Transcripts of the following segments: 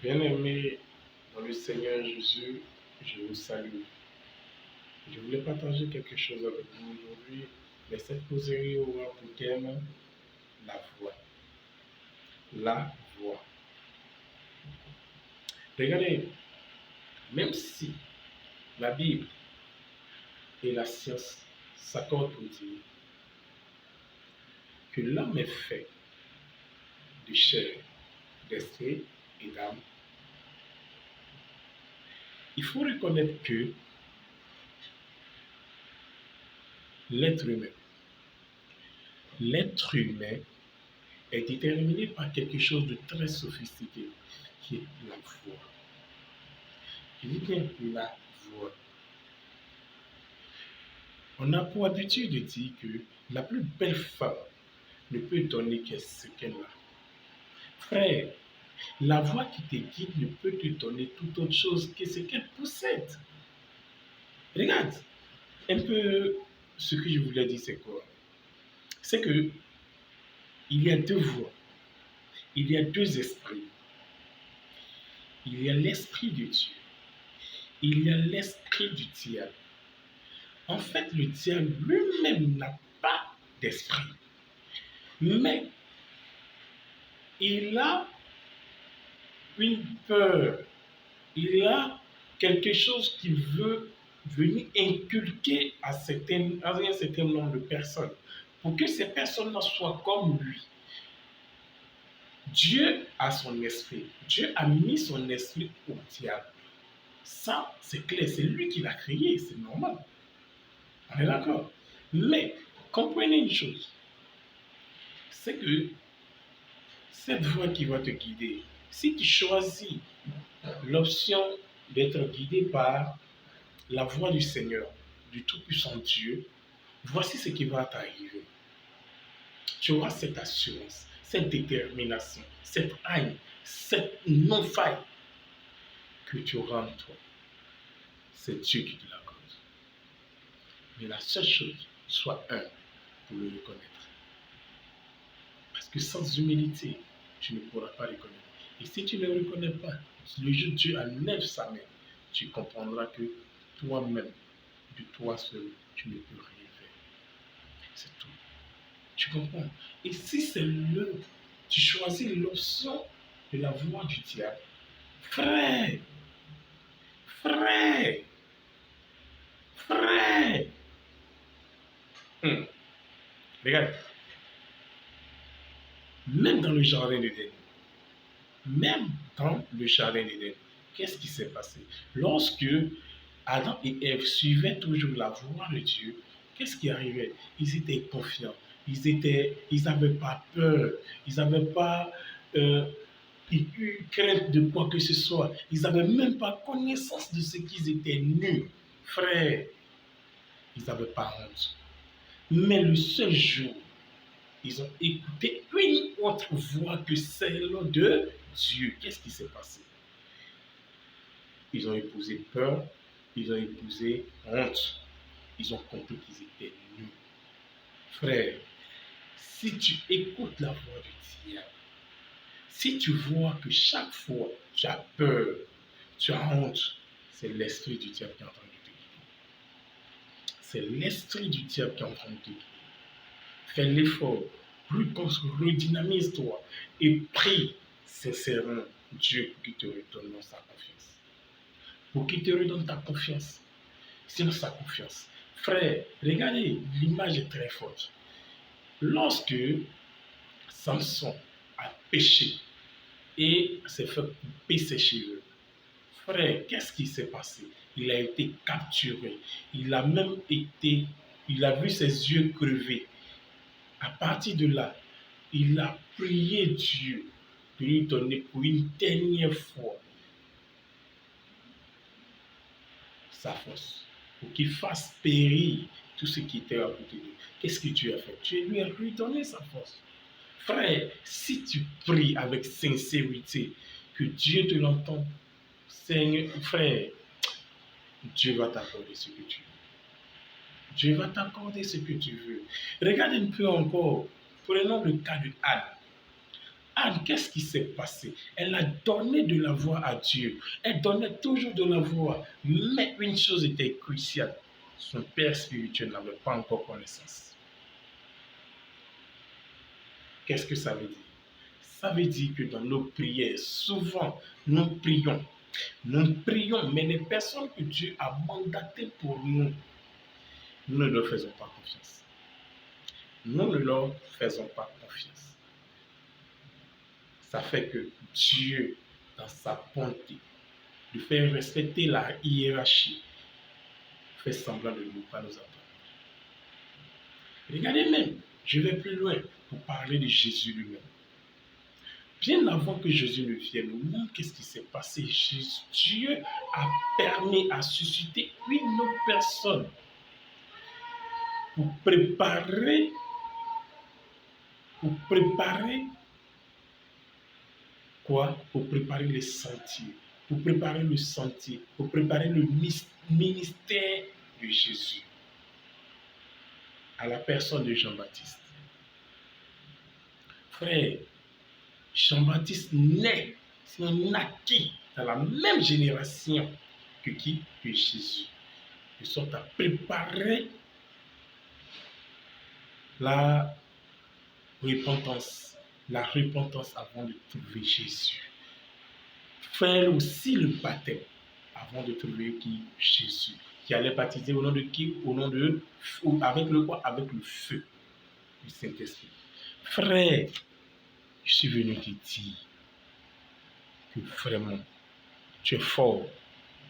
Bien-aimés dans le Seigneur Jésus, je vous salue. Je voulais partager quelque chose avec vous aujourd'hui, mais cette causerie aura pour thème la voix. La voix. Regardez, même si la Bible et la science s'accordent pour dire que l'homme est fait de chair, d'esprit et d'âme, il faut reconnaître que l'être humain, l'être humain est déterminé par quelque chose de très sophistiqué, qui est la voix. Je dis bien la voix. On a pour habitude de dire que la plus belle femme ne peut donner que ce qu'elle a. Frère, la voix qui te guide ne peut te donner tout autre chose que ce qu'elle possède. Regarde, un peu ce que je voulais dire, c'est quoi? C'est que il y a deux voix, il y a deux esprits. Il y a l'esprit de Dieu, il y a l'esprit du diable. En fait, le diable lui-même n'a pas d'esprit, mais il a une peur, il a quelque chose qu'il veut venir inculquer à un certain nombre de personnes pour que ces personnes-là soient comme lui. Dieu a son esprit, Dieu a mis son esprit au diable. Ça, c'est clair, c'est lui qui l'a créé, c'est normal. On est d'accord. Mais comprenez une chose, c'est que cette voie qui va te guider, si tu choisis l'option d'être guidé par la voix du Seigneur, du Tout-Puissant Dieu, voici ce qui va t'arriver. Tu auras cette assurance, cette détermination, cette haine, cette non-faille que tu auras en toi. C'est Dieu qui te l'accorde. Mais la seule chose, sois humble pour le reconnaître. Parce que sans humilité, tu ne pourras pas reconnaître. Et si tu ne le reconnais pas, le jour où Dieu enlève sa main, tu comprendras que toi-même, de toi seul, tu ne peux rien faire. C'est tout. Tu comprends? Et si c'est tu choisis l'option de la voix du diable, frère, frère, frère, regarde, même dans le jardin d'Éden, même dans le jardin d'Éden, qu'est-ce qui s'est passé? Lorsque Adam et Ève suivaient toujours la voix de Dieu, qu'est-ce qui arrivait? Ils étaient confiants, ils n'avaient pas peur, ils n'avaient pas eu crainte de quoi que ce soit, ils n'avaient même pas connaissance de ce qu'ils étaient nus. Frère, ils n'avaient pas honte. Mais le seul jour, ils ont écouté une autre voix que celle de Dieu. Qu'est-ce qui s'est passé? Ils ont épousé peur, ils ont épousé honte. Ils ont compris qu'ils étaient nus. Frère, si tu écoutes la voix du diable, si tu vois que chaque fois tu as peur, tu as honte, c'est l'esprit du diable qui est en train de te guider. C'est l'esprit du diable qui est en train de te guider. Fais l'effort, redynamise-toi et prie sincèrement Dieu pour qu'il te redonne sa confiance. Pour qu'il te redonne ta confiance. Sinon sa confiance. Frère, regardez, l'image est très forte. Lorsque Samson a péché et s'est fait couper ses cheveux, frère, qu'est-ce qui s'est passé? Il a été capturé. Il a vu ses yeux crever. À partir de là, il a prié Dieu de lui donner pour une dernière fois sa force, pour qu'il fasse périr tout ce qui était à côté de lui. Qu'est-ce que tu as fait? Tu lui as redonné sa force. Frère, si tu pries avec sincérité, que Dieu te l'entende, Seigneur, frère, Dieu va t'accorder ce que tu veux. Dieu va t'accorder ce que tu veux. Regarde un peu encore. Prenons le cas de Anne. Anne, qu'est-ce qui s'est passé? Elle a donné de la voix à Dieu. Elle donnait toujours de la voix. Mais une chose était cruciale. Son père spirituel n'avait pas encore connaissance. Qu'est-ce que ça veut dire? Ça veut dire que dans nos prières, souvent, nous prions, mais les personnes que Dieu a mandatées pour nous, nous ne leur faisons pas confiance. Nous ne leur faisons pas confiance. Ça fait que Dieu, dans sa bonté, de faire respecter la hiérarchie, fait semblant de ne pas nous entendre. Regardez même, je vais plus loin pour parler de Jésus lui-même. Bien avant que Jésus ne vienne au monde, qu'est-ce qui s'est passé? Dieu a permis à susciter une autre personne pour préparer quoi? Pour préparer les sentiers, pour préparer le sentier, pour préparer le ministère de Jésus à la personne de Jean-Baptiste. Frère, Jean-Baptiste naît, c'est un acquis dans la même génération que qui? Que Jésus. De sorte à préparer la repentance avant de trouver Jésus. Faire aussi le baptême avant de trouver qui? Jésus. Qui allait baptiser au nom de qui? Au nom de, avec le quoi? Avec le feu du Saint-Esprit. Frère, je suis venu te dire que vraiment, tu es fort,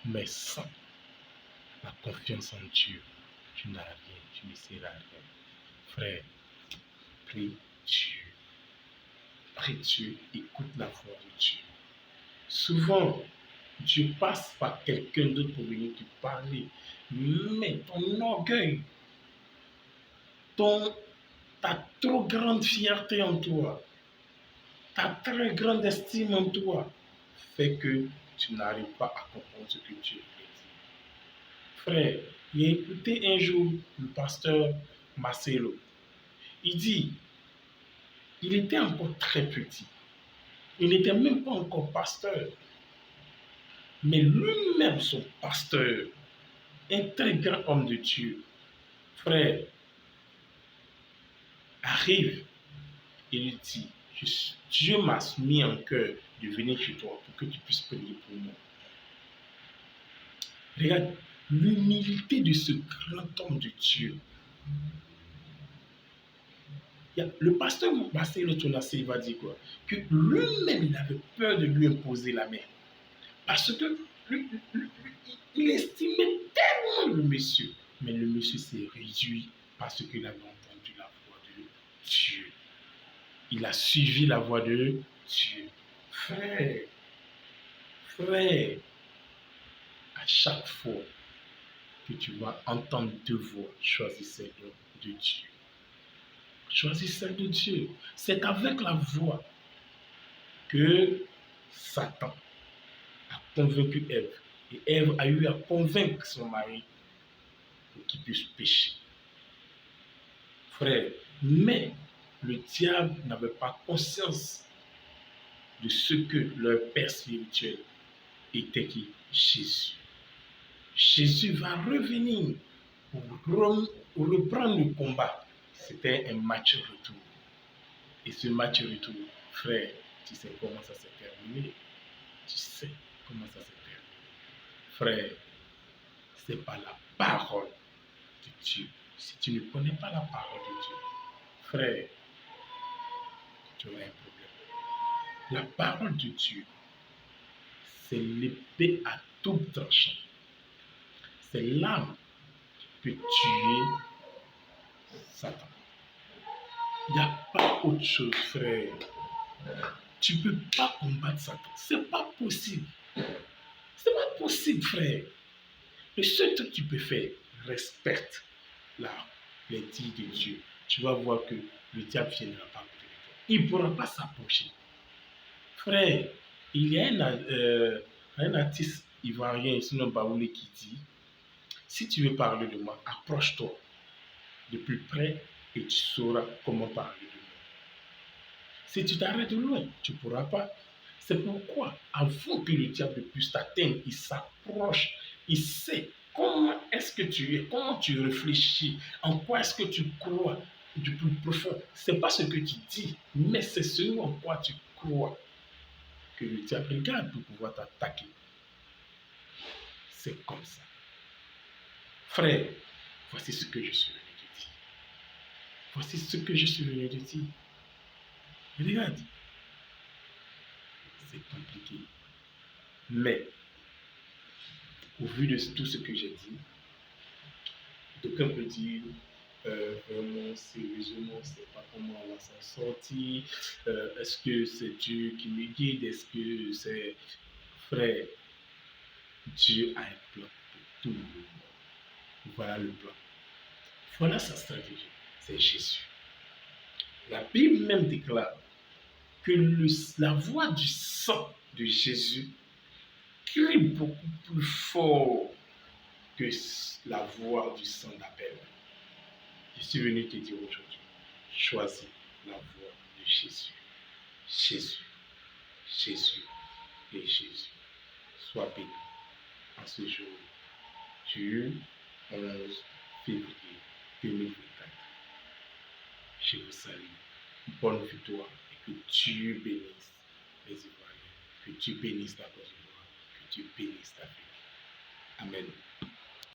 mais sans la confiance en Dieu, tu n'as rien, tu ne seras rien. Frère, prie Dieu. Prie Dieu, écoute la voix de Dieu. Souvent, Dieu passe par quelqu'un d'autre pour venir te parler. Mais ton orgueil, ta trop grande fierté en toi, ta très grande estime en toi, fait que tu n'arrives pas à comprendre ce que Dieu veut dire. Frère, j'ai écouté un jour le pasteur Marcelo. Il dit, il était encore très petit. Il n'était même pas encore pasteur. Mais lui-même, son pasteur, un très grand homme de Dieu, frère, arrive et lui dit, Dieu m'a mis en cœur de venir chez toi pour que tu puisses prier pour moi. Regarde l'humilité de ce grand homme de Dieu. Le pasteur Marcelo Tonassi va dire quoi? Que lui-même, il avait peur de lui imposer la main. Parce que il estimait tellement le monsieur. Mais le monsieur s'est réduit parce qu'il avait entendu la voix de Dieu. Il a suivi la voix de Dieu. Frère, à chaque fois que tu vas entendre deux voix, choisis celle de Dieu. Choisis celle de Dieu. C'est avec la voix que Satan a convaincu Ève. Et Ève a eu à convaincre son mari pour qu'il puisse pécher. Frère, mais le diable n'avait pas conscience de ce que leur père spirituel était qui? Jésus. Jésus va revenir pour reprendre le combat. C'était un match retour. Et ce match retour, frère, tu sais comment ça s'est terminé. Tu sais comment ça s'est terminé. Frère, c'est pas la parole de Dieu. Si tu ne connais pas la parole de Dieu, frère, tu auras un problème. La parole de Dieu, c'est l'épée à double tranchant. C'est l'arme que tuer Satan. Il n'y a pas autre chose, frère. Tu ne peux pas combattre Satan. C'est pas possible. C'est pas possible, frère. Le seul truc que tu peux faire, respecte les dits de Dieu. Tu vas voir que le diable ne viendra pas contre toi. Il ne pourra pas s'approcher. Frère, il y a un artiste ivoirien, sinon Baoulé, qui dit, si tu veux parler de moi, approche-toi de plus près et tu sauras comment parler de moi. Si tu t'arrêtes loin, tu ne pourras pas. C'est pourquoi, avant que le diable puisse t'atteindre, il s'approche, il sait comment est-ce que tu es, comment tu réfléchis, en quoi est-ce que tu crois du plus profond. Ce n'est pas ce que tu dis, mais c'est ce en quoi tu crois que le diable regarde pour pouvoir t'attaquer. C'est comme ça. Frère, voici ce que je suis venu te dire. Voici ce que je suis venu te dire. Regarde, c'est compliqué. Mais, au vu de tout ce que j'ai dit, d'aucuns peuvent dire, vraiment, sérieusement, c'est pas comment on va s'en sortir. Est-ce que c'est Dieu qui me guide? Est-ce que c'est... Frère, Dieu a un plan pour tout le monde. Voilà le plan. Voilà sa stratégie. C'est Jésus. La Bible même déclare que la voix du sang de Jésus crie beaucoup plus fort que la voix du sang d'Abel. Je suis venu te dire aujourd'hui, choisis la voix de Jésus. Jésus, Jésus et Jésus. Sois béni en ce jour du 11 février 2024. Je vous salue. Bonne victoire et que Dieu bénisse les Ivoiriens, que Dieu bénisse la Côte d'Ivoire, que Dieu bénisse l'Afrique. Amen.